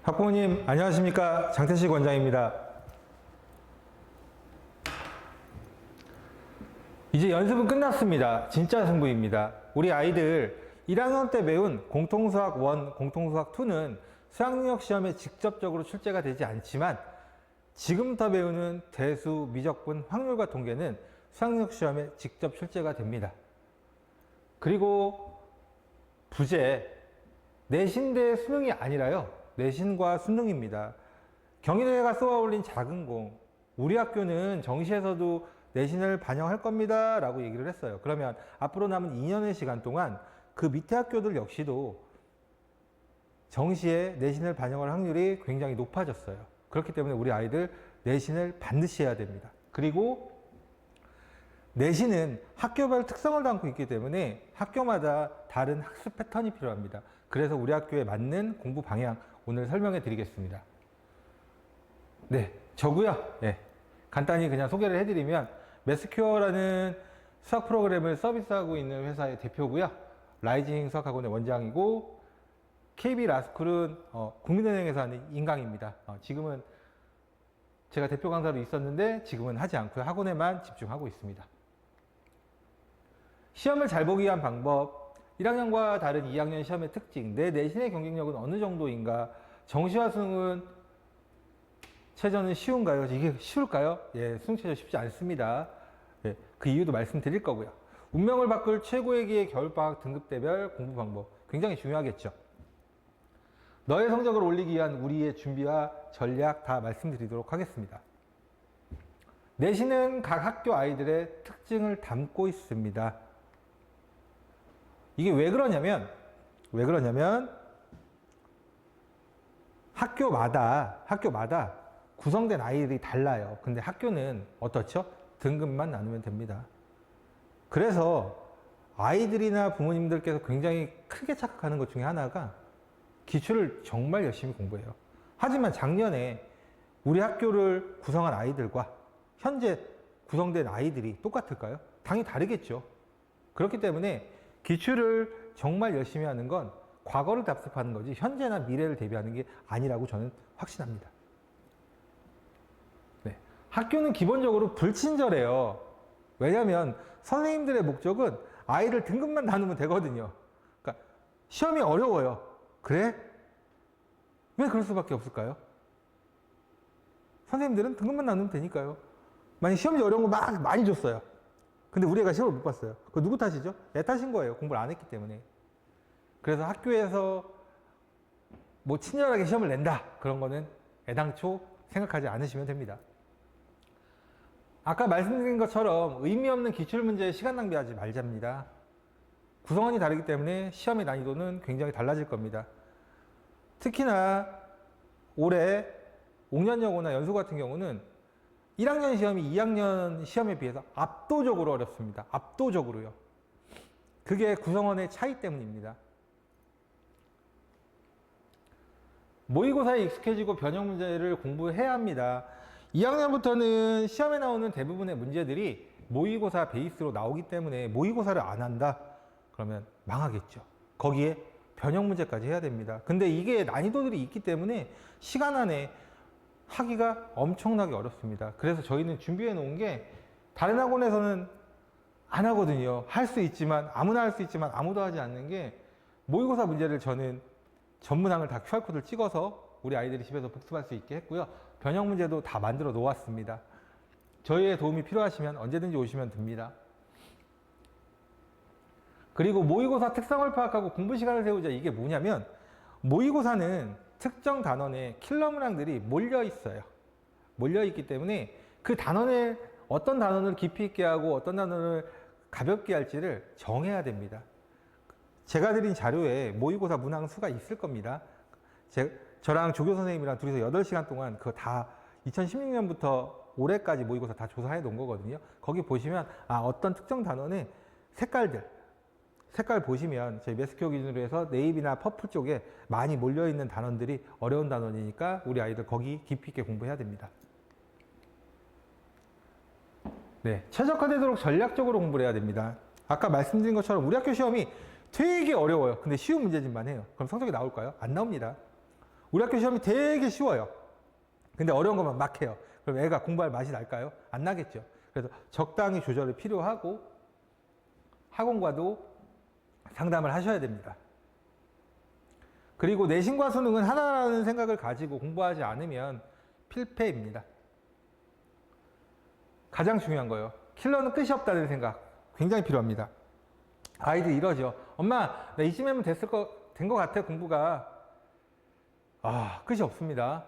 학부모님 안녕하십니까, 장태식 원장입니다. 이제 연습은 끝났습니다. 진짜 승부입니다. 우리 아이들 1학년 때 배운 공통수학 1, 공통수학 2는 수학능력 시험에 직접적으로 출제가 되지 않지만 지금부터 배우는 대수, 미적분, 확률과 통계는 수학능력 시험에 직접 출제가 됩니다. 그리고 부재, 내신 대 수능이 아니라요, 내신과 수능입니다. 경희대가 쏘아 올린 작은 공, 우리 학교는 정시에서도 내신을 반영할 겁니다 라고 얘기를 했어요. 그러면 앞으로 남은 2년의 시간 동안 그 밑에 학교들 역시도 정시에 내신을 반영할 확률이 굉장히 높아졌어요. 그렇기 때문에 우리 아이들 내신을 반드시 해야 됩니다. 그리고 내신은 학교별 특성을 담고 있기 때문에 학교마다 다른 학습 패턴이 필요합니다. 그래서 우리 학교에 맞는 공부 방향 오늘 설명해 드리겠습니다. 네, 저고요. 네, 간단히 그냥 소개를 해드리면 매스큐어라는 수학 프로그램을 서비스하고 있는 회사의 대표고요. 라이징 수학학원의 원장이고 KB 라스쿨은 국민은행에서 하는 인강입니다. 지금은 제가 대표 강사로 있었는데 지금은 하지 않고요. 학원에만 집중하고 있습니다. 시험을 잘 보기 위한 방법, 1학년과 다른 2학년 시험의 특징, 내 내신의 경쟁력은 어느 정도인가, 정시와 수능은 최저는 쉬운가요? 이게 쉬울까요? 예, 수능 최저 쉽지 않습니다. 예, 그 이유도 말씀드릴 거고요. 운명을 바꿀 최고의 기회 겨울방학 등급대별 공부 방법, 굉장히 중요하겠죠. 너의 성적을 올리기 위한 우리의 준비와 전략 다 말씀드리도록 하겠습니다. 내신은 각 학교 아이들의 특징을 담고 있습니다. 이게 왜 그러냐면 학교마다 구성된 아이들이 달라요. 근데 학교는 어떻죠? 등급만 나누면 됩니다. 그래서 아이들이나 부모님들께서 굉장히 크게 착각하는 것 중에 하나가 기출을 정말 열심히 공부해요. 하지만 작년에 우리 학교를 구성한 아이들과 현재 구성된 아이들이 똑같을까요? 당연히 다르겠죠. 그렇기 때문에 기출을 정말 열심히 하는 건 과거를 답습하는 거지 현재나 미래를 대비하는 게 아니라고 저는 확신합니다. 네. 학교는 기본적으로 불친절해요. 왜냐하면 선생님들의 목적은 아이를 등급만 나누면 되거든요. 그러니까 시험이 어려워요. 그래? 왜 그럴 수밖에 없을까요? 선생님들은 등급만 나누면 되니까요. 만약 시험이 어려운 거 막 많이 줬어요. 근데 우리 애가 시험을 못 봤어요. 그거 누구 탓이죠? 애 탓인 거예요. 공부를 안 했기 때문에. 그래서 학교에서 뭐 친절하게 시험을 낸다, 그런 거는 애당초 생각하지 않으시면 됩니다. 아까 말씀드린 것처럼 의미 없는 기출문제에 시간 낭비하지 말자입니다. 구성원이 다르기 때문에 시험의 난이도는 굉장히 달라질 겁니다. 특히나 올해 옥년여고나 연수 같은 경우는 1학년 시험이 2학년 시험에 비해서 압도적으로 어렵습니다. 압도적으로요. 그게 구성원의 차이 때문입니다. 모의고사에 익숙해지고 변형 문제를 공부해야 합니다. 2학년부터는 시험에 나오는 대부분의 문제들이 모의고사 베이스로 나오기 때문에 모의고사를 안 한다? 그러면 망하겠죠. 거기에 변형 문제까지 해야 됩니다. 근데 이게 난이도들이 있기 때문에 시간 안에 하기가 엄청나게 어렵습니다. 그래서 저희는 준비해 놓은 게 다른 학원에서는 안 하거든요. 할 수 있지만, 아무나 할 수 있지만 아무도 하지 않는 게 모의고사 문제를 저는 전문항을 다 QR코드를 찍어서 우리 아이들이 집에서 복습할 수 있게 했고요. 변형 문제도 다 만들어 놓았습니다. 저희의 도움이 필요하시면 언제든지 오시면 됩니다. 그리고 모의고사 특성을 파악하고 공부 시간을 세우자, 이게 뭐냐면 모의고사는 특정 단원에 킬러 문항들이 몰려 있어요. 몰려 있기 때문에 그 단원에 어떤 단원을 깊이 있게 하고 어떤 단원을 가볍게 할지를 정해야 됩니다. 제가 드린 자료에 모의고사 문항 수가 있을 겁니다. 저랑 조교 선생님이랑 둘이서 8시간 동안 그거 다 2016년부터 올해까지 모의고사 다 조사해 놓은 거거든요. 거기 보시면 어떤 특정 단원의 색깔 보시면 저희 매스큐어 기준으로 해서 네이비나 퍼플 쪽에 많이 몰려있는 단원들이 어려운 단원이니까 우리 아이들 거기 깊이 있게 공부해야 됩니다. 네, 최적화되도록 전략적으로 공부를 해야 됩니다. 아까 말씀드린 것처럼 우리 학교 시험이 되게 어려워요. 근데 쉬운 문제집만 해요. 그럼 성적이 나올까요? 안 나옵니다. 우리 학교 시험이 되게 쉬워요. 근데 어려운 것만 막 해요. 그럼 애가 공부할 맛이 날까요? 안 나겠죠. 그래서 적당히 조절이 필요하고 학원과도 상담을 하셔야 됩니다. 그리고 내신과 수능은 하나라는 생각을 가지고 공부하지 않으면 필패입니다. 가장 중요한 거예요. 킬러는 끝이 없다는 생각 굉장히 필요합니다. 아이들 이러죠. 엄마, 나 이쯤이면 된 것 같아, 공부가. 끝이 없습니다.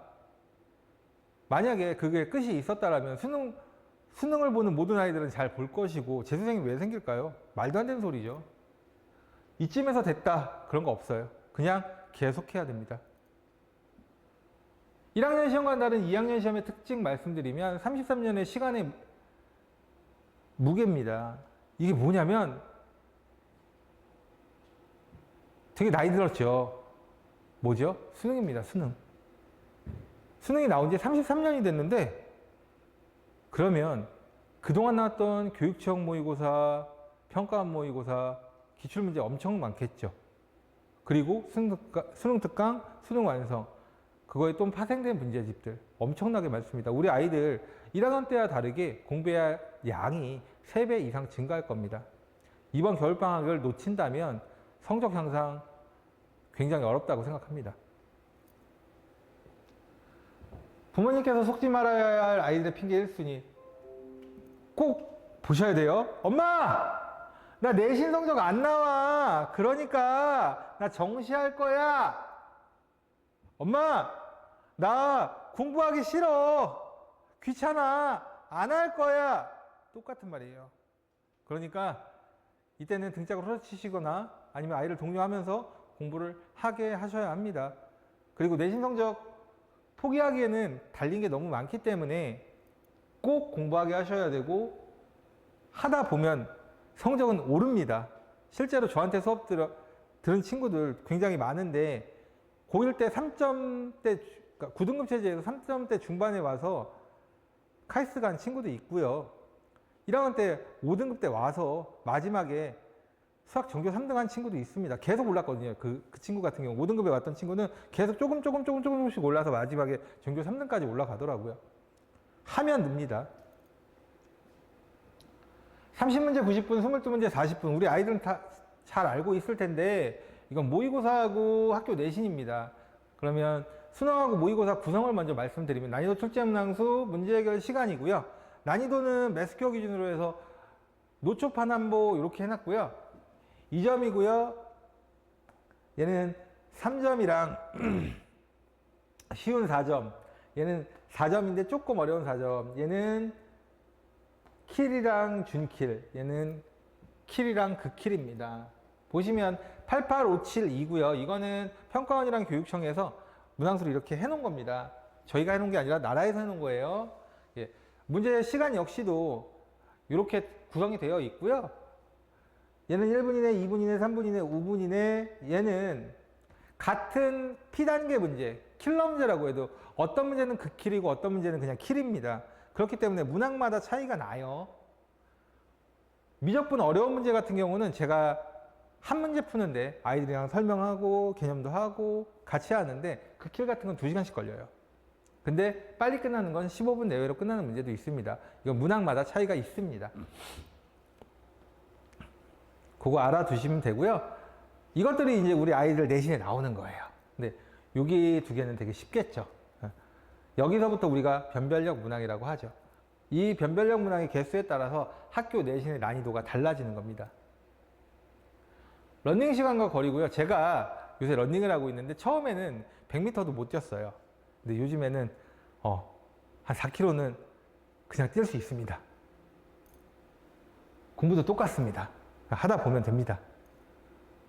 만약에 그게 끝이 있었다라면 수능을 보는 모든 아이들은 잘 볼 것이고 재수생이 왜 생길까요? 말도 안 되는 소리죠. 이쯤에서 됐다, 그런 거 없어요. 그냥 계속해야 됩니다. 1학년 시험과 다른 2학년 시험의 특징 말씀드리면 33년의 시간의 무게입니다. 이게 뭐냐면 되게 나이 들었죠. 뭐죠? 수능입니다. 수능. 수능이 나온 지 33년이 됐는데 그러면 그동안 나왔던 교육청 모의고사, 평가원 모의고사, 기출문제 엄청 많겠죠. 그리고 수능 특강, 수능 완성, 그거에 또 파생된 문제집들 엄청나게 많습니다. 우리 아이들 1학년 때와 다르게 공부해야 양이 3배 이상 증가할 겁니다. 이번 겨울방학을 놓친다면 성적 향상 굉장히 어렵다고 생각합니다. 부모님께서 속지 말아야 할 아이들의 핑계 1순위 꼭 보셔야 돼요. 엄마! 나 내신 성적 안 나와. 그러니까 나 정시할 거야. 엄마! 나 공부하기 싫어. 귀찮아. 안 할 거야. 똑같은 말이에요. 그러니까 이때는 등짝을 후려치시거나 아니면 아이를 독려하면서 공부를 하게 하셔야 합니다. 그리고 내신 성적 포기하기에는 달린 게 너무 많기 때문에 꼭 공부하게 하셔야 되고 하다 보면 성적은 오릅니다. 실제로 저한테 수업 들은 친구들 굉장히 많은데 고1 때 3점대, 그러니까 9등급 체제에서 3점대 중반에 와서 카이스트 간 친구도 있고요. 1학년 때 5등급 때 와서 마지막에 수학 전교 3등 한 친구도 있습니다. 계속 올랐거든요. 그 친구 같은 경우 5등급에 왔던 친구는 계속 조금씩 올라서 마지막에 전교 3등까지 올라가더라고요. 하면 늡니다. 30문제 90분, 22문제 40분. 우리 아이들은 다 잘 알고 있을 텐데 이건 모의고사하고 학교 내신입니다. 그러면 수능하고 모의고사 구성을 먼저 말씀드리면 난이도 출제 문항수, 문제 해결 시간이고요. 난이도는 매스큐어 기준으로 해서 노초판 한보 이렇게 해놨고요. 2점이고요. 얘는 3점이랑 쉬운 4점. 얘는 4점인데 조금 어려운 4점. 얘는 킬이랑 준킬. 얘는 킬이랑 극킬입니다. 보시면 88572고요. 이거는 평가원이랑 교육청에서 문항수를 이렇게 해놓은 겁니다. 저희가 해놓은 게 아니라 나라에서 해놓은 거예요. 예. 문제 시간 역시도 이렇게 구성이 되어 있고요. 얘는 1분 이내, 2분 이내, 3분 이내, 5분 이내. 얘는 같은 P단계 문제, 킬러 문제라고 해도 어떤 문제는 극킬이고 어떤 문제는 그냥 킬입니다. 그렇기 때문에 문항마다 차이가 나요. 미적분 어려운 문제 같은 경우는 제가 한 문제 푸는데 아이들이랑 설명하고 개념도 하고 같이 하는데 극킬 같은 건 2시간씩 걸려요. 근데 빨리 끝나는 건 15분 내외로 끝나는 문제도 있습니다. 이건 문항마다 차이가 있습니다. 그거 알아두시면 되고요. 이것들이 이제 우리 아이들 내신에 나오는 거예요. 근데 여기 두 개는 되게 쉽겠죠. 여기서부터 우리가 변별력 문항이라고 하죠. 이 변별력 문항의 개수에 따라서 학교 내신의 난이도가 달라지는 겁니다. 러닝 시간과 거리고요. 제가 요새 러닝을 하고 있는데 처음에는 100m도 못 뛰었어요. 근데 요즘에는 한 4km는 그냥 뛸 수 있습니다. 공부도 똑같습니다. 하다 보면 됩니다.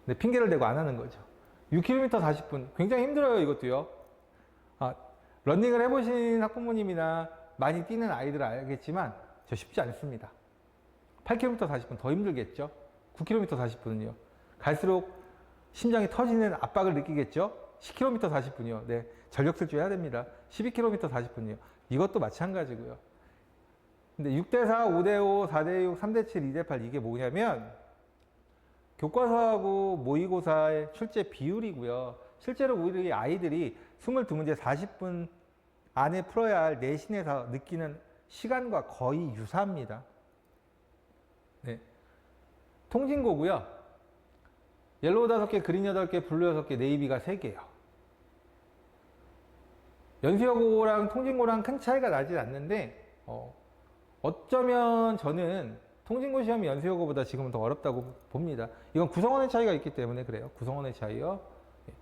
근데 핑계를 대고 안 하는 거죠. 6km 40분 굉장히 힘들어요. 이것도요. 러닝을 해보신 학부모님이나 많이 뛰는 아이들은 알겠지만 저 쉽지 않습니다. 8km 40분 더 힘들겠죠. 9km 40분은요. 갈수록 심장이 터지는 압박을 느끼겠죠. 10km 40분이요. 네, 전력 질주해야 됩니다. 12km 40분이요. 이것도 마찬가지고요. 근데 6대4, 5대5, 4대6, 3대7, 2대8 이게 뭐냐면 교과서하고 모의고사의 출제 비율이고요. 실제로 우리 아이들이 22문제 40분 안에 풀어야 할 내신에서 느끼는 시간과 거의 유사합니다. 네. 통진고고요. 옐로우 5개, 그린 8개, 블루 6개, 네이비가 3개예요. 연수여고랑 통진고랑 큰 차이가 나지 않는데 어쩌면 저는 통진고 시험이 연수여고보다 지금은 더 어렵다고 봅니다. 이건 구성원의 차이가 있기 때문에 그래요. 구성원의 차이요. 예.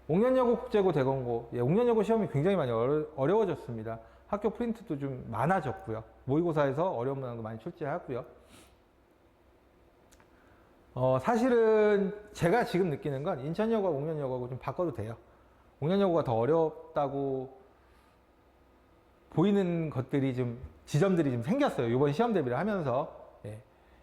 옥년여고, 국제고, 대건고. 예, 옥년여고 시험이 굉장히 많이 어려워졌습니다. 학교 프린트도 좀 많아졌고요. 모의고사에서 어려운 문항도 많이 출제하고요. 사실은 제가 지금 느끼는 건 인천여고와 옥년여고하고 좀 바꿔도 돼요. 옥년여고가 더 어렵다고 보이는 것들이 지점들이 좀 생겼어요. 이번 시험 대비를 하면서. 예.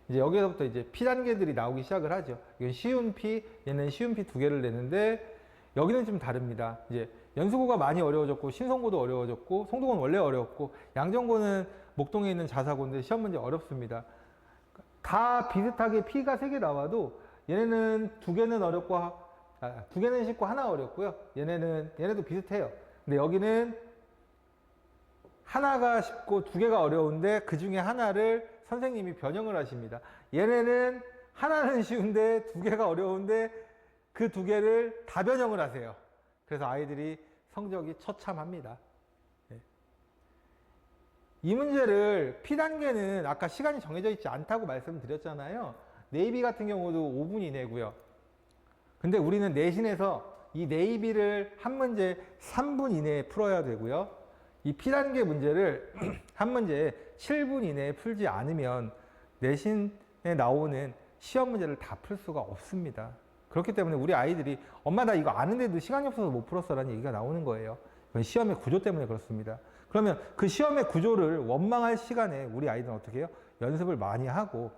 이제 여기서부터 이제 P 단계들이 나오기 시작을 하죠. 이건 쉬운 P, 얘는 쉬운 P 2개를 내는데 여기는 좀 다릅니다. 이제 연수고가 많이 어려워졌고, 신성고도 어려워졌고, 송도고는 원래 어려웠고, 양정고는 목동에 있는 자사고인데 시험 문제 어렵습니다. 다 비슷하게 P가 3개 나와도 얘네는 2개는 어렵고, 2개는 쉽고 하나 어렵고요. 얘네도 비슷해요. 근데 여기는 하나가 쉽고 2개가 어려운데 그 중에 하나를 선생님이 변형을 하십니다. 얘네는 하나는 쉬운데 2개가 어려운데 그 2개를 다 변형을 하세요. 그래서 아이들이 성적이 처참합니다. 이 문제를 P단계는 아까 시간이 정해져 있지 않다고 말씀드렸잖아요. 네이비 같은 경우도 5분 이내고요. 근데 우리는 내신에서 이 네이비를 한 문제 3분 이내에 풀어야 되고요. 이 P단계 문제를 한 문제 7분 이내에 풀지 않으면 내신에 나오는 시험 문제를 다 풀 수가 없습니다. 그렇기 때문에 우리 아이들이 엄마 나 이거 아는데도 시간이 없어서 못 풀었어 라는 얘기가 나오는 거예요. 그건 시험의 구조 때문에 그렇습니다. 그러면 그 시험의 구조를 원망할 시간에 우리 아이들은 어떻게 해요? 연습을 많이 하고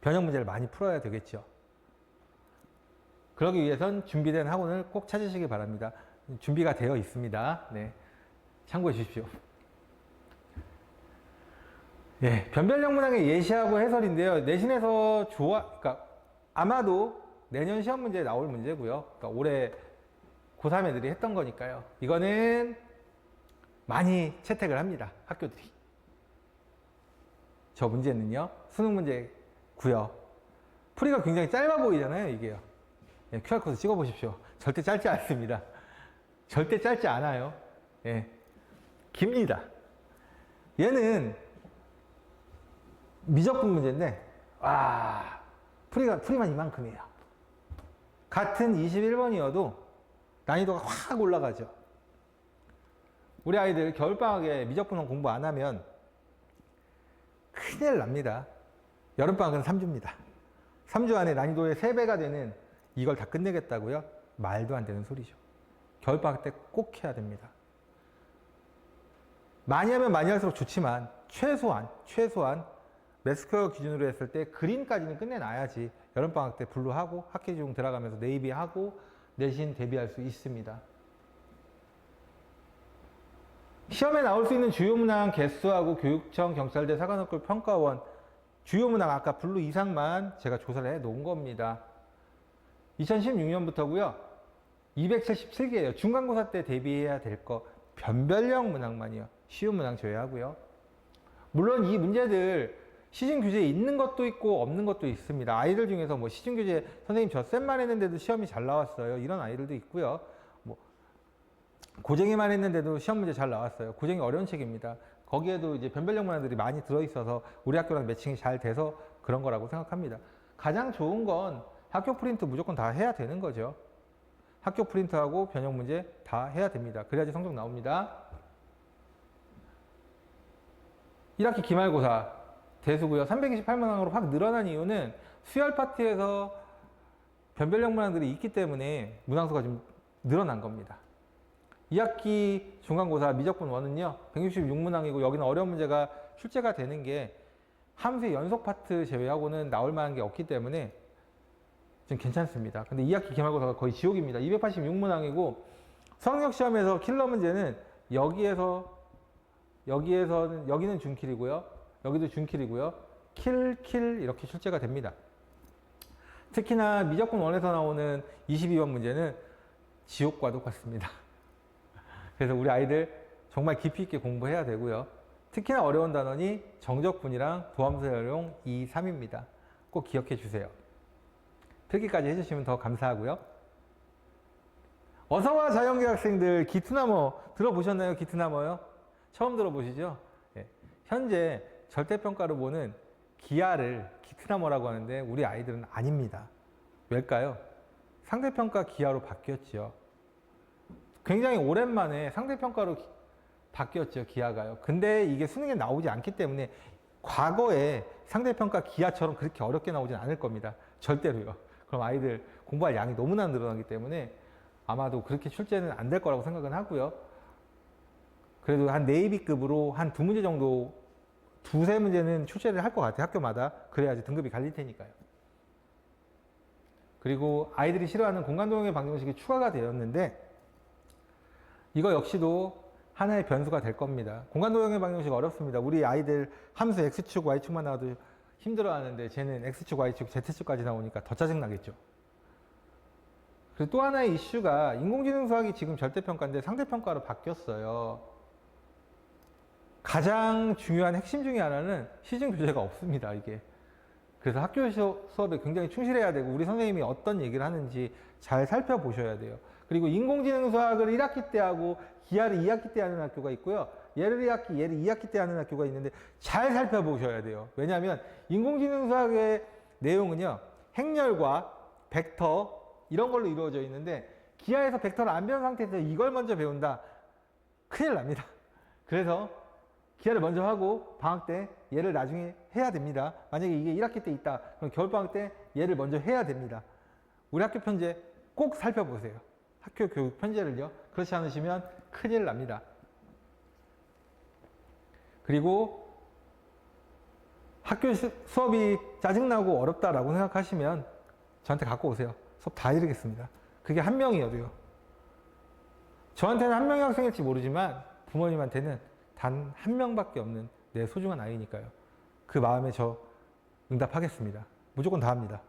변형 문제를 많이 풀어야 되겠죠. 그러기 위해선 준비된 학원을 꼭 찾으시기 바랍니다. 준비가 되어 있습니다. 네. 참고해 주십시오. 예, 변별력 문항의 예시하고 해설인데요. 내신에서 그러니까 아마도 내년 시험 문제에 나올 문제고요. 그러니까 올해 고3 애들이 했던 거니까요. 이거는 많이 채택을 합니다. 학교들이. 저 문제는요. 수능 문제고요. 풀이가 굉장히 짧아 보이잖아요. 이게요. 예, QR코드 찍어 보십시오. 절대 짧지 않습니다. 절대 짧지 않아요. 예, 깁니다. 얘는 미적분 문제인데 풀이만 이만큼이에요. 같은 21번이어도 난이도가 확 올라가죠. 우리 아이들 겨울방학에 미적분은 공부 안 하면 큰일 납니다. 여름방학은 3주입니다. 3주 안에 난이도의 3배가 되는 이걸 다 끝내겠다고요? 말도 안 되는 소리죠. 겨울방학 때 꼭 해야 됩니다. 많이 하면 많이 할수록 좋지만 최소한 매스퀘어 기준으로 했을 때 그린까지는 끝내놔야지 여름방학 때 블루하고 학기 중 들어가면서 네이비하고 내신 대비할 수 있습니다. 시험에 나올 수 있는 주요 문항 개수하고 교육청, 경찰대, 사관학교 평가원 주요 문항 아까 블루 이상만 제가 조사를 해 놓은 겁니다. 2016년부터고요. 277개예요. 중간고사 때 대비해야 될 거 변별력 문항만이요. 쉬운 문항 제외하고요. 물론 이 문제들 시중 교재에 있는 것도 있고 없는 것도 있습니다. 아이들 중에서 뭐 시중 교재 선생님 저 쌤만 했는데도 시험이 잘 나왔어요. 이런 아이들도 있고요. 뭐 고쟁이만 했는데도 시험 문제 잘 나왔어요. 고쟁이 어려운 책입니다. 거기에도 이제 변별력 문항들이 많이 들어있어서 우리 학교랑 매칭이 잘 돼서 그런 거라고 생각합니다. 가장 좋은 건 학교 프린트 무조건 다 해야 되는 거죠. 학교 프린트하고 변형 문제 다 해야 됩니다. 그래야지 성적 나옵니다. 1학기 기말고사 대수고요. 328문항으로 확 늘어난 이유는 수열 파트에서 변별력 문항들이 있기 때문에 문항수가 좀 늘어난 겁니다. 2학기 중간고사 미적분 1은요. 166문항이고 여기는 어려운 문제가 출제가 되는 게 함수의 연속 파트 제외하고는 나올 만한 게 없기 때문에 좀 괜찮습니다. 근데 2학기 기말고사가 거의 지옥입니다. 286문항이고 수학력 시험에서 킬러 문제는 여기는 준킬이고요. 여기도 준킬이고요. 킬 이렇게 출제가 됩니다. 특히나 미적분 1에서 나오는 22번 문제는 지옥과도 같습니다. 그래서 우리 아이들 정말 깊이 있게 공부해야 되고요. 특히나 어려운 단원이 정적분이랑 도함수활용 2, 3입니다. 꼭 기억해 주세요. 필기까지 해주시면 더 감사하고요. 어서와 자연계 학생들, 기트나머 들어보셨나요? 기트나머요? 처음 들어보시죠? 네. 현재 절대평가로 보는 기하를 기트나머라고 하는데 우리 아이들은 아닙니다. 왜일까요? 상대평가 기하로 바뀌었죠. 굉장히 오랜만에 상대평가로 바뀌었죠, 기하가요. 근데 이게 수능에 나오지 않기 때문에 과거에 상대평가 기하처럼 그렇게 어렵게 나오진 않을 겁니다. 절대로요. 그럼 아이들 공부할 양이 너무나 늘어나기 때문에 아마도 그렇게 출제는 안 될 거라고 생각은 하고요. 그래도 한 네이비급으로 한 2문제 정도, 2, 3문제는 출제를 할 것 같아요. 학교마다. 그래야지 등급이 갈릴 테니까요. 그리고 아이들이 싫어하는 공간동영의 방정식이 추가가 되었는데 이거 역시도 하나의 변수가 될 겁니다. 공간도형의 방정식 어렵습니다. 우리 아이들 함수 X축, Y축만 나와도 힘들어하는데 쟤는 X축, Y축, Z축까지 나오니까 더 짜증나겠죠. 그리고 또 하나의 이슈가 인공지능 수학이 지금 절대평가인데 상대평가로 바뀌었어요. 가장 중요한 핵심 중에 하나는 시중 교재가 없습니다, 이게. 그래서 학교 수업에 굉장히 충실해야 되고 우리 선생님이 어떤 얘기를 하는지 잘 살펴보셔야 돼요. 그리고 인공지능 수학을 1학기 때 하고 기하를 2학기 때 하는 학교가 있고요. 얘를 1학기, 얘를 2학기 때 하는 학교가 있는데 잘 살펴보셔야 돼요. 왜냐하면 인공지능 수학의 내용은요. 행렬과 벡터 이런 걸로 이루어져 있는데 기하에서 벡터를 안 배운 상태에서 이걸 먼저 배운다. 큰일 납니다. 그래서 기하를 먼저 하고 방학 때 얘를 나중에 해야 됩니다. 만약에 이게 1학기 때 있다. 그럼 겨울방학 때 얘를 먼저 해야 됩니다. 우리 학교 편제 꼭 살펴보세요. 학교 교육 편제를요. 그렇지 않으시면 큰일 납니다. 그리고 학교 수업이 짜증나고 어렵다라고 생각하시면 저한테 갖고 오세요. 수업 다 해드리겠습니다. 그게 한 명이어도요. 저한테는 한 명의 학생일지 모르지만 부모님한테는 단 한 명밖에 없는 내 소중한 아이니까요. 그 마음에 저 응답하겠습니다. 무조건 다 합니다.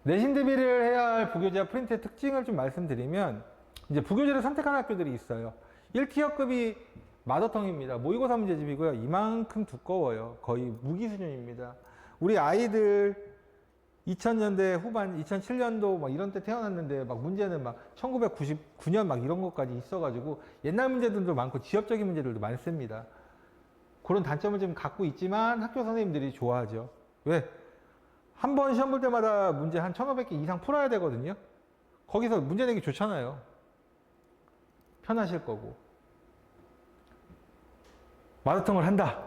내신 대비를 해야 할 부교재와 프린트의 특징을 좀 말씀드리면 이제 부교재를 선택한 학교들이 있어요. 1티어급이 마더텅입니다. 모의고사 문제집이고요. 이만큼 두꺼워요. 거의 무기 수준입니다. 우리 아이들 2000년대 후반, 2007년도 막 이런 때 태어났는데 막 문제는 막 1999년 막 이런 것까지 있어가지고 옛날 문제들도 많고 지엽적인 문제들도 많습니다. 그런 단점을 좀 갖고 있지만 학교 선생님들이 좋아하죠. 왜? 한 번 시험 볼 때마다 문제 한 1500개 이상 풀어야 되거든요. 거기서 문제 내기 좋잖아요. 편하실 거고. 마라톤을 한다.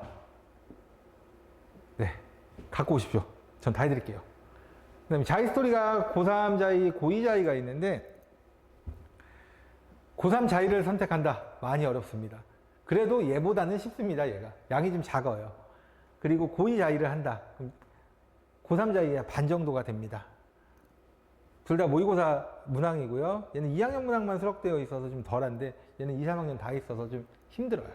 네, 갖고 오십시오. 전 다 해드릴게요. 그 다음에 자이스토리가 고3 자이, 고2 자이가 있는데 고3 자이를 선택한다. 많이 어렵습니다. 그래도 얘보다는 쉽습니다. 얘가. 양이 좀 작아요. 그리고 고2 자이를 한다. 고3 자이의 반 정도가 됩니다. 둘 다 모의고사 문항이고요. 얘는 2학년 문항만 수록되어 있어서 좀 덜한데 얘는 2, 3학년 다 있어서 좀 힘들어요.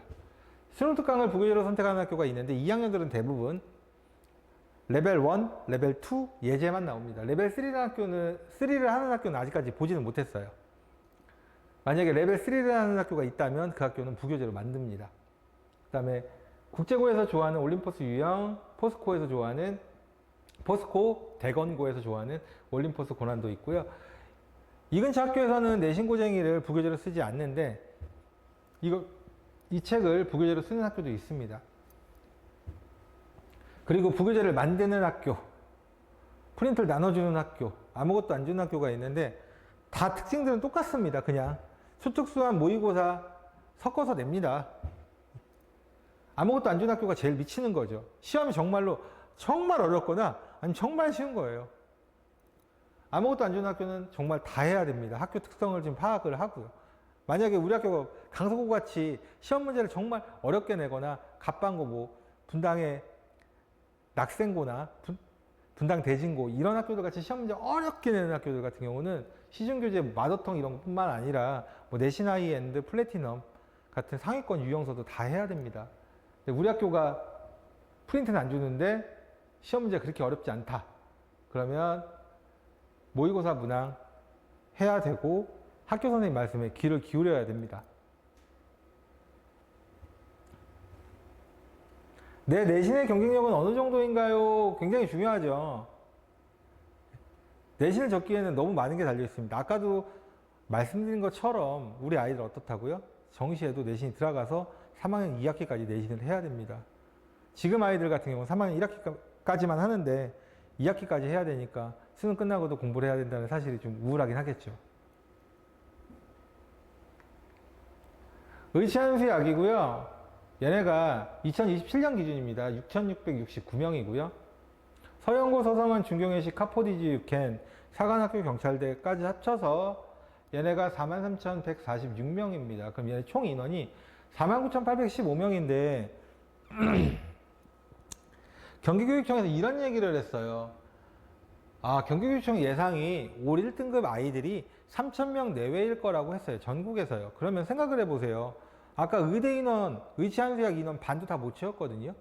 수능 특강을 부교재로 선택하는 학교가 있는데 2학년들은 대부분 레벨 1, 레벨 2 예제만 나옵니다. 레벨 3를 하는 학교는 아직까지 보지는 못했어요. 만약에 레벨 3를 하는 학교가 있다면 그 학교는 부교재로 만듭니다. 그 다음에 국제고에서 좋아하는 올림포스 유형, 포스코에서 좋아하는 포스코, 대건고에서 좋아하는 올림포스 고난도 있고요. 이 근처 학교에서는 내신고쟁이를 부교재로 쓰지 않는데 이 책을 부교재로 쓰는 학교도 있습니다. 그리고 부교재를 만드는 학교, 프린트를 나눠주는 학교, 아무것도 안 주는 학교가 있는데 다 특징들은 똑같습니다. 그냥 수특수한 모의고사 섞어서 냅니다. 아무것도 안 주는 학교가 제일 미치는 거죠. 시험이 정말 어렵거나 아니면 정말 쉬운 거예요. 아무것도 안 주는 학교는 정말 다 해야 됩니다. 학교 특성을 좀 파악을 하고요. 만약에 우리 학교가 강서구 같이 시험 문제를 정말 어렵게 내거나 갑방고 뭐 분당의 낙생고나 분당 대진고 이런 학교들 같이 시험 문제 어렵게 내는 학교들 같은 경우는 시중교재 마더텅 이런 것뿐만 아니라 뭐 내신 하이엔드, 플래티넘 같은 상위권 유형서도 다 해야 됩니다. 근데 우리 학교가 프린트는 안 주는데 시험 문제가 그렇게 어렵지 않다. 그러면 모의고사 문항 해야 되고 학교 선생님 말씀에 귀를 기울여야 됩니다. 내 내신의 경쟁력은 어느 정도인가요? 굉장히 중요하죠. 내신을 적기에는 너무 많은 게 달려 있습니다. 아까도 말씀드린 것처럼 우리 아이들 어떻다고요? 정시에도 내신이 들어가서 3학년 2학기까지 내신을 해야 됩니다. 지금 아이들 같은 경우는 3학년 1학기까지만 하는데 2학기까지 해야 되니까 수능 끝나고도 공부를 해야 된다는 사실이 좀 우울하긴 하겠죠. 의치한수 약이고요. 얘네가 2027년 기준입니다. 6,669명이고요. 서영고, 서성원, 중경외시, 카포디지, 육켄, 사관학교, 경찰대까지 합쳐서 얘네가 43,146명입니다. 그럼 얘네 총 인원이 49,815명인데 경기교육청에서 이런 얘기를 했어요. 경기교육청 예상이 올 1등급 아이들이 3,000명 내외일 거라고 했어요. 전국에서요. 그러면 생각을 해보세요. 아까 의대 인원, 의치한수약 인원 반도 다 못 채웠거든요.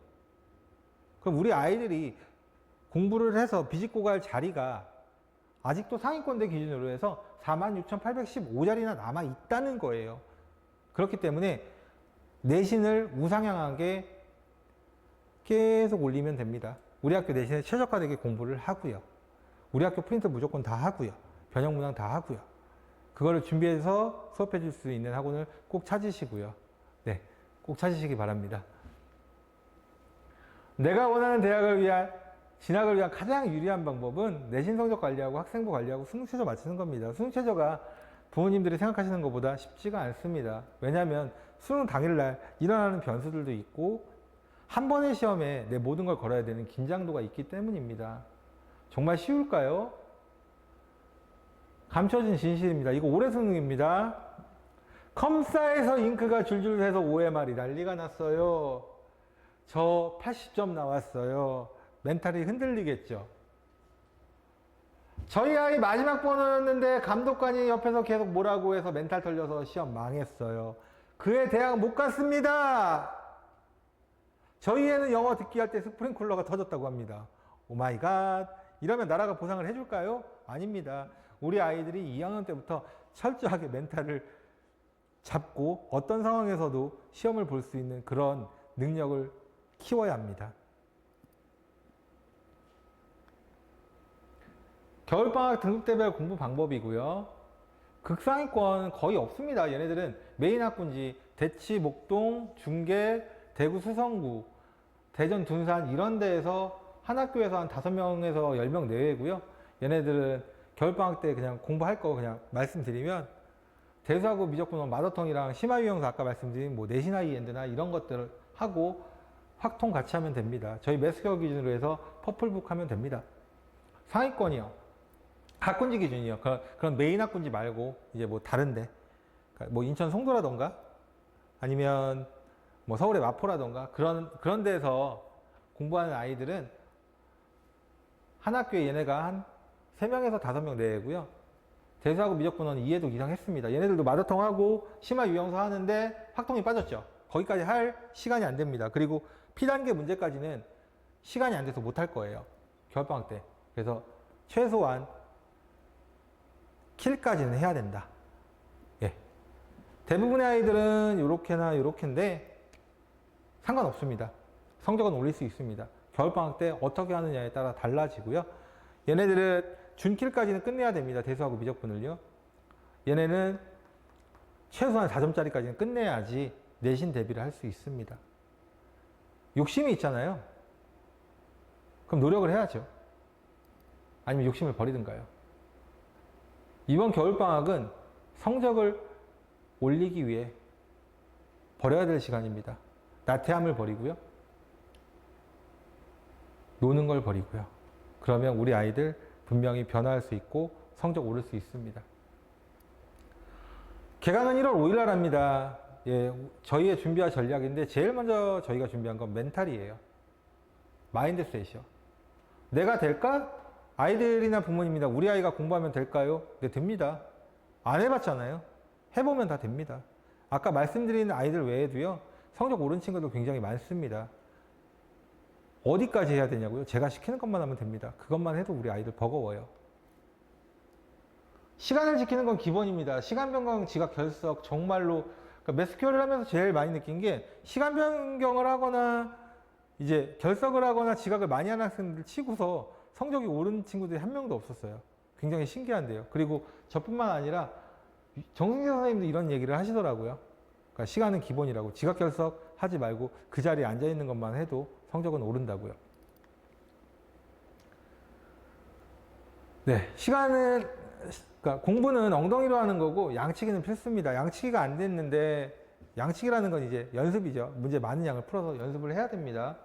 그럼 우리 아이들이 공부를 해서 비집고 갈 자리가 아직도 상위권대 기준으로 해서 46,815자리나 남아 있다는 거예요. 그렇기 때문에 내신을 우상향하게 계속 올리면 됩니다. 우리 학교 내신에 최적화되게 공부를 하고요. 우리 학교 프린트 무조건 다 하고요. 변형 문항 다 하고요. 그거를 준비해서 수업해 줄 수 있는 학원을 꼭 찾으시고요. 네, 꼭 찾으시기 바랍니다. 내가 원하는 대학을 위한 진학을 위한 가장 유리한 방법은 내신 성적 관리하고 학생부 관리하고 수능 최저 맞추는 겁니다. 수능 최저가 부모님들이 생각하시는 것보다 쉽지가 않습니다. 왜냐하면 수능 당일날 일어나는 변수들도 있고 한 번의 시험에 내 모든 걸 걸어야 되는 긴장도가 있기 때문입니다. 정말 쉬울까요? 감춰진 진실입니다. 이거 올해 수능입니다. 컴사에서 잉크가 줄줄 새서 OMR이 난리가 났어요. 저 80점 나왔어요. 멘탈이 흔들리겠죠. 저희 아이 마지막 번호였는데 감독관이 옆에서 계속 뭐라고 해서 멘탈 털려서 시험 망했어요. 그의 대학 못 갔습니다. 저희 애는 영어 듣기 할 때 스프링쿨러가 터졌다고 합니다. 오마이갓. 이러면 나라가 보상을 해줄까요? 아닙니다. 우리 아이들이 2학년 때부터 철저하게 멘탈을 잡고 어떤 상황에서도 시험을 볼 수 있는 그런 능력을 키워야 합니다. 겨울방학 등급대별 공부 방법이고요. 극상위권 거의 없습니다. 얘네들은 메인 학군지 대치, 목동, 중계, 대구, 수성구, 대전, 둔산 이런 데에서 한 학교에서 한 5명에서 10명 내외고요. 얘네들은 겨울방학 때 그냥 공부할 거 그냥 말씀드리면 대수하고 미적분원 마더텅이랑 심화유형사 아까 말씀드린 뭐 내신 하이엔드나 이런 것들을 하고 확통 같이 하면 됩니다. 저희 매스겨 기준으로 해서 퍼플북 하면 됩니다. 상위권이요. 학군지 기준이요. 그런 메인 학군지 말고 이제 뭐 다른데 뭐 인천 송도라던가 아니면 뭐 서울의 마포라던가 그런 데서 공부하는 아이들은 한 학교에 얘네가 한 3명에서 5명 내외고요. 대수하고 미적분원 이해도 이상 했습니다. 얘네들도 마더텅하고 심화 유형사 하는데 확통이 빠졌죠. 거기까지 할 시간이 안 됩니다. 그리고 P단계 문제까지는 시간이 안 돼서 못 할 거예요. 겨울방학 때. 그래서 최소한 킬까지는 해야 된다. 예. 대부분의 아이들은 요렇게나 요렇게인데 상관없습니다. 성적은 올릴 수 있습니다. 겨울방학 때 어떻게 하느냐에 따라 달라지고요. 얘네들은 준킬까지는 끝내야 됩니다. 대수하고 미적분을요. 얘네는 최소한 4점짜리까지는 끝내야지 내신 대비를 할 수 있습니다. 욕심이 있잖아요. 그럼 노력을 해야죠. 아니면 욕심을 버리든가요. 이번 겨울방학은 성적을 올리기 위해 버려야 될 시간입니다. 나태함을 버리고요. 노는 걸 버리고요. 그러면 우리 아이들 분명히 변화할 수 있고 성적 오를 수 있습니다. 개강은 1월 5일 날 합니다. 예, 저희의 준비와 전략인데 제일 먼저 저희가 준비한 건 멘탈이에요. 마인드셋이요. 내가 될까? 아이들이나 부모님이나 우리 아이가 공부하면 될까요? 네, 됩니다. 안 해봤잖아요. 해보면 다 됩니다. 아까 말씀드린 아이들 외에도요. 성적 오른 친구들 굉장히 많습니다. 어디까지 해야 되냐고요? 제가 시키는 것만 하면 됩니다. 그것만 해도 우리 아이들 버거워요. 시간을 지키는 건 기본입니다. 시간 변경, 지각, 결석 정말로 그러니까 매스큐어를 하면서 제일 많이 느낀 게 시간 변경을 하거나 이제 결석을 하거나 지각을 많이 하는 학생들 치고서 성적이 오른 친구들이 한 명도 없었어요. 굉장히 신기한데요. 그리고 저뿐만 아니라 정승재 선생님도 이런 얘기를 하시더라고요. 그러니까 시간은 기본이라고. 지각 결석 하지 말고 그 자리에 앉아 있는 것만 해도 성적은 오른다고요. 네, 시간은 그러니까 공부는 엉덩이로 하는 거고 양치기는 필수입니다. 양치기가 안 됐는데 양치기라는 건 이제 연습이죠. 문제 많은 양을 풀어서 연습을 해야 됩니다.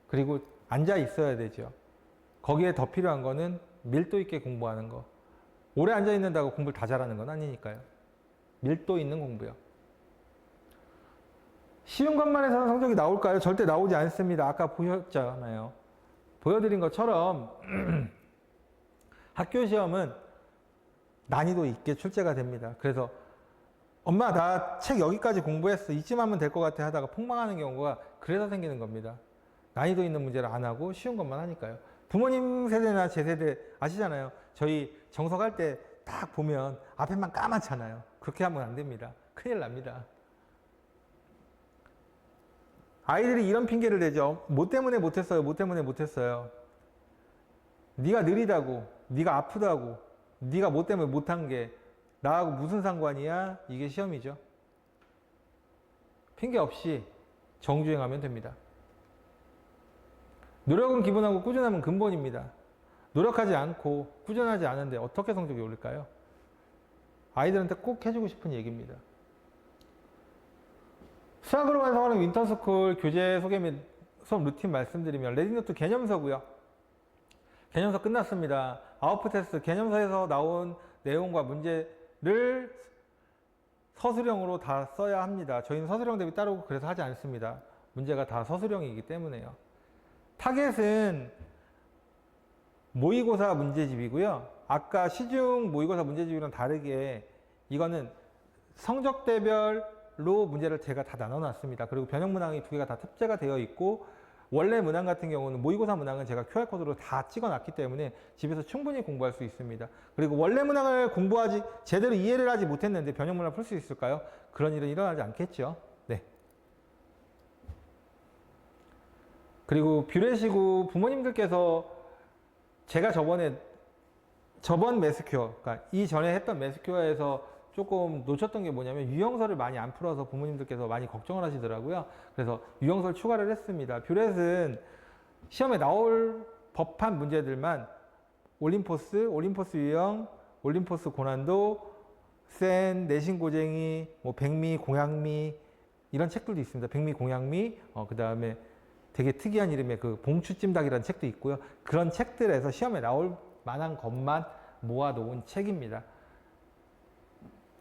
그리고 앉아 있어야 되죠. 거기에 더 필요한 거는 밀도 있게 공부하는 거. 오래 앉아 있는다고 공부를 다 잘하는 건 아니니까요. 밀도 있는 공부요. 쉬운 것만 해서는 성적이 나올까요? 절대 나오지 않습니다. 아까 보셨잖아요. 보여드린 것처럼 학교 시험은 난이도 있게 출제가 됩니다. 그래서 엄마 나 책 여기까지 공부했어. 이쯤 하면 될 것 같아 하다가 폭망하는 경우가 그래서 생기는 겁니다. 난이도 있는 문제를 안 하고 쉬운 것만 하니까요. 부모님 세대나 제 세대 아시잖아요. 저희 정석할 때 딱 보면 앞에만 까맣잖아요. 그렇게 하면 안 됩니다. 큰일 납니다. 아이들이 이런 핑계를 대죠. 뭐 때문에 못했어요. 뭐 때문에 못했어요. 네가 느리다고, 네가 아프다고, 네가 뭐 때문에 못한 게 나하고 무슨 상관이야? 이게 시험이죠. 핑계 없이 정주행하면 됩니다. 노력은 기본하고 꾸준함은 근본입니다. 노력하지 않고 꾸준하지 않은데 어떻게 성적이 오를까요? 아이들한테 꼭 해주고 싶은 얘기입니다. 수학으로 완성하는 윈터스쿨 교재 소개 및 수업 루틴 말씀드리면 레디노트 개념서고요. 개념서 끝났습니다. 아웃풋 테스트 개념서에서 나온 내용과 문제를 서술형으로 다 써야 합니다. 저희는 서술형 대비 따로 그래서 하지 않습니다. 문제가 다 서술형이기 때문에요. 타겟은 모의고사 문제집이고요. 아까 시중 모의고사 문제집이랑 다르게 이거는 성적대별로 문제를 제가 다 나눠놨습니다. 그리고 변형문항이 2개가 다 탑재가 되어 있고 원래 문항 같은 경우는 모의고사 문항은 제가 QR코드로 다 찍어놨기 때문에 집에서 충분히 공부할 수 있습니다. 그리고 원래 문항을 공부하지 제대로 이해를 하지 못했는데 변형문항을 풀 수 있을까요? 그런 일은 일어나지 않겠죠. 네. 그리고 뷰레시고 부모님들께서 제가 저번 매스큐어, 그러니까 이전에 했던 매스큐어에서 조금 놓쳤던 게 뭐냐면 유형설을 많이 안 풀어서 부모님들께서 많이 걱정을 하시더라고요. 그래서 유형설 추가를 했습니다. 뷰렛은 시험에 나올 법한 문제들만 올림포스 유형, 올림포스 고난도, 센, 내신고쟁이, 뭐 백미, 공양미 이런 책들도 있습니다. 백미, 공양미, 그 다음에 되게 특이한 이름의 그 봉추찜닭이라는 책도 있고요. 그런 책들에서 시험에 나올 만한 것만 모아놓은 책입니다.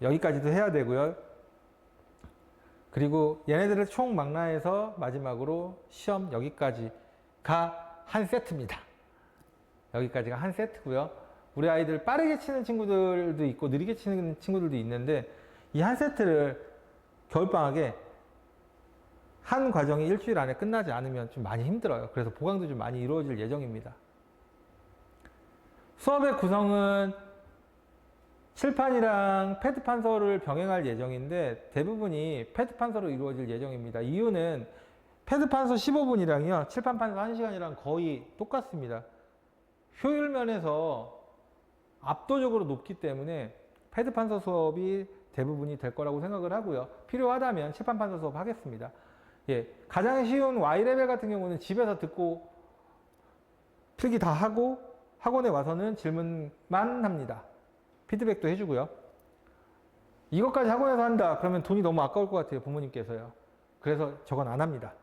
여기까지도 해야 되고요. 그리고 얘네들을 총 망라해서 마지막으로 시험 여기까지가 한 세트입니다. 여기까지가 한 세트고요. 우리 아이들 빠르게 치는 친구들도 있고 느리게 치는 친구들도 있는데 이 한 세트를 겨울방학에 한 과정이 일주일 안에 끝나지 않으면 좀 많이 힘들어요. 그래서 보강도 좀 많이 이루어질 예정입니다. 수업의 구성은 칠판이랑 패드 판서를 병행할 예정인데 대부분이 패드 판서로 이루어질 예정입니다. 이유는 패드 판서 15분이랑요 칠판 판서 1시간이랑 거의 똑같습니다. 효율 면에서 압도적으로 높기 때문에 패드 판서 수업이 대부분이 될 거라고 생각을 하고요. 필요하다면 칠판 판서 수업 하겠습니다. 예, 가장 쉬운 Y레벨 같은 경우는 집에서 듣고 필기 다 하고 학원에 와서는 질문만 합니다. 피드백도 해주고요. 이것까지 학원에서 한다 그러면 돈이 너무 아까울 것 같아요. 부모님께서요. 그래서 저건 안 합니다.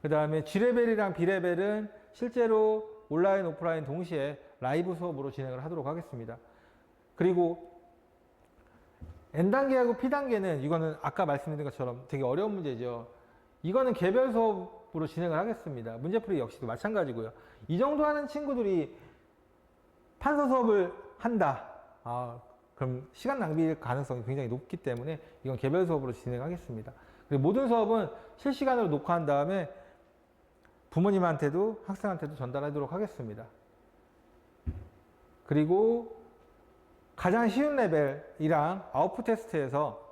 그 다음에 G레벨이랑 B레벨은 실제로 온라인 오프라인 동시에 라이브 수업으로 진행을 하도록 하겠습니다. 그리고 N단계하고 P단계는 이거는 아까 말씀드린 것처럼 되게 어려운 문제죠. 이거는 개별 수업으로 진행을 하겠습니다. 문제풀이 역시도 마찬가지고요. 이 정도 하는 친구들이 판서 수업을 한다. 그럼 시간 낭비일 가능성이 굉장히 높기 때문에 이건 개별 수업으로 진행하겠습니다. 그리고 모든 수업은 실시간으로 녹화한 다음에 부모님한테도 학생한테도 전달하도록 하겠습니다. 그리고 가장 쉬운 레벨이랑 아웃풋 테스트에서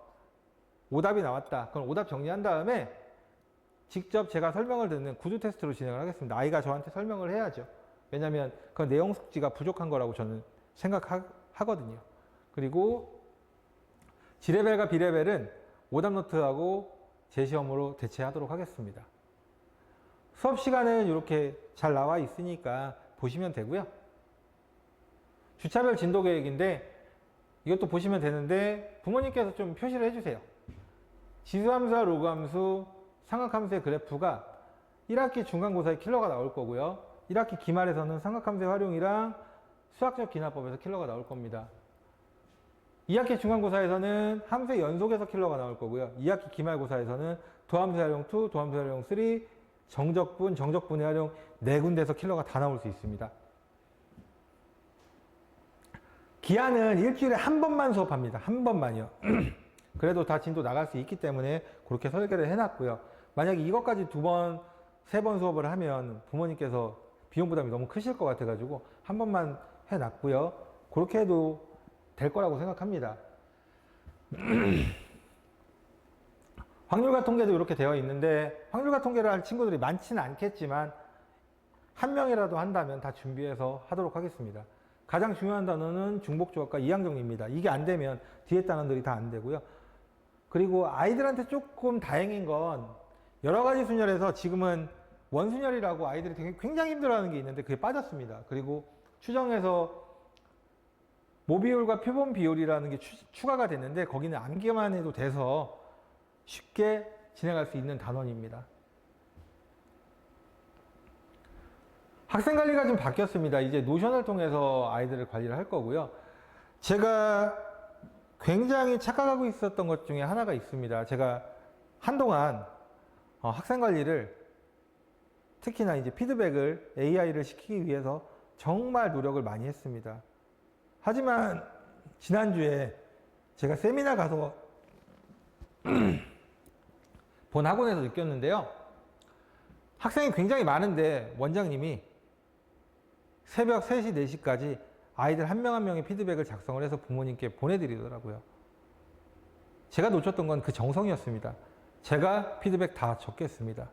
오답이 나왔다. 그럼 오답 정리한 다음에 직접 제가 설명을 듣는 구두 테스트로 진행을 하겠습니다. 아이가 저한테 설명을 해야죠. 왜냐하면 그 내용 숙지가 부족한 거라고 저는 생각하거든요. 그리고 G레벨과 B레벨은 오답 노트하고 제시험으로 대체하도록 하겠습니다. 수업 시간은 이렇게 잘 나와 있으니까 보시면 되고요. 주차별 진도 계획인데 이것도 보시면 되는데 부모님께서 좀 표시를 해주세요. 지수함수와 로그함수, 삼각함수의 그래프가 1학기 중간고사에 킬러가 나올 거고요. 1학기 기말에서는 삼각함수의 활용이랑 수학적 기납법에서 킬러가 나올 겁니다. 2학기 중간고사에서는 함수의 연속에서 킬러가 나올 거고요. 2학기 기말고사에서는 도함수의 활용 2, 도함수의 활용 3, 정적분, 정적분의 활용 4군데에서 킬러가 다 나올 수 있습니다. 기한은 일주일에 한 번만 수업합니다. 한 번만요. 그래도 다 진도 나갈 수 있기 때문에 그렇게 설계를 해놨고요. 만약에 이것까지 2번, 3번 수업을 하면 부모님께서 비용 부담이 너무 크실 것 같아가지고 한 번만 해놨고요. 그렇게 해도 될 거라고 생각합니다. 확률과 통계도 이렇게 되어 있는데 확률과 통계를 할 친구들이 많지는 않겠지만 한 명이라도 한다면 다 준비해서 하도록 하겠습니다. 가장 중요한 단어는 중복조합과 이항정리입니다. 이게 안 되면 뒤에 단어들이 다 안 되고요. 그리고 아이들한테 조금 다행인 건 여러 가지 순열에서 지금은 원순열이라고 아이들이 되게 굉장히 힘들어하는 게 있는데 그게 빠졌습니다. 그리고 추정에서 모비율과 표본 비율이라는 게 추가가 됐는데 거기는 암기만 해도 돼서 쉽게 진행할 수 있는 단원입니다. 학생 관리가 좀 바뀌었습니다. 이제 노션을 통해서 아이들을 관리를 할 거고요. 제가 굉장히 착각하고 있었던 것 중에 하나가 있습니다. 제가 한동안 학생 관리를 특히나 이제 피드백을 AI를 시키기 위해서 정말 노력을 많이 했습니다. 하지만 지난주에 제가 세미나 가서 본 학원에서 느꼈는데요. 학생이 굉장히 많은데 원장님이 새벽 3시, 4시까지 아이들 한 명 한 명의 피드백을 작성을 해서 부모님께 보내드리더라고요. 제가 놓쳤던 건 그 정성이었습니다. 제가 피드백 다 적겠습니다.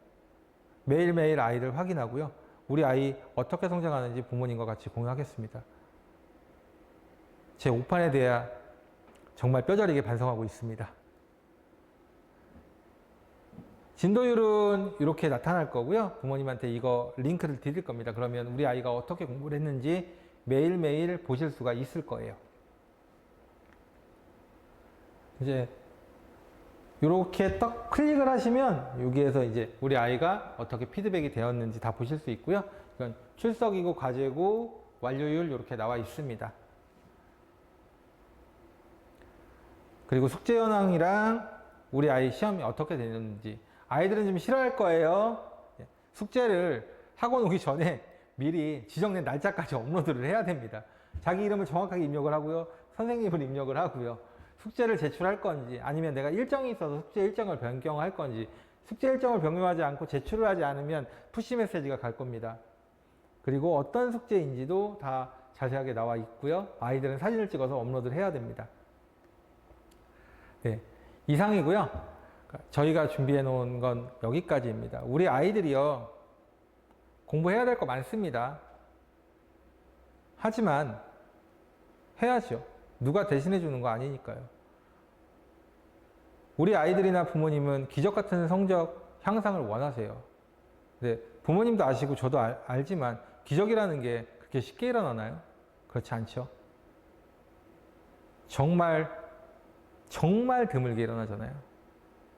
매일매일 아이를 확인하고요. 우리 아이 어떻게 성장하는지 부모님과 같이 공유하겠습니다. 제 오판에 대해 정말 뼈저리게 반성하고 있습니다. 진도율은 이렇게 나타날 거고요. 부모님한테 이거 링크를 드릴 겁니다. 그러면 우리 아이가 어떻게 공부를 했는지 매일매일 보실 수가 있을 거예요. 이제 이렇게 딱 클릭을 하시면 여기에서 이제 우리 아이가 어떻게 피드백이 되었는지 다 보실 수 있고요. 이건 출석이고 과제고 완료율 이렇게 나와 있습니다. 그리고 숙제 현황이랑 우리 아이 시험이 어떻게 되는지 아이들은 좀 싫어할 거예요. 숙제를 학원 오기 전에 미리 지정된 날짜까지 업로드를 해야 됩니다. 자기 이름을 정확하게 입력을 하고요. 선생님을 입력을 하고요. 숙제를 제출할 건지 아니면 내가 일정이 있어서 숙제 일정을 변경할 건지 숙제 일정을 변경하지 않고 제출을 하지 않으면 푸시 메시지가 갈 겁니다. 그리고 어떤 숙제인지도 다 자세하게 나와 있고요. 아이들은 사진을 찍어서 업로드를 해야 됩니다. 네, 이상이고요. 저희가 준비해 놓은 건 여기까지입니다. 우리 아이들이요, 공부해야 될 거 많습니다. 하지만 해야죠. 누가 대신해 주는 거 아니니까요. 우리 아이들이나 부모님은 기적 같은 성적 향상을 원하세요. 근데 부모님도 아시고 저도 알지만 기적이라는 게 그렇게 쉽게 일어나나요? 그렇지 않죠. 정말 드물게 일어나잖아요.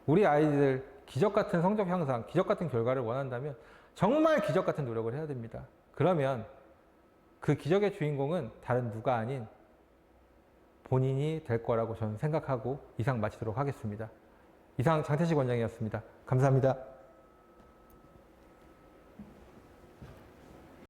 우리 아이들 기적 같은 성적 향상, 기적 같은 결과를 원한다면 정말 기적 같은 노력을 해야 됩니다. 그러면 그 기적의 주인공은 다른 누가 아닌 본인이 될 거라고 저는 생각하고 이상 마치도록 하겠습니다. 이상 장태식 원장이었습니다. 감사합니다.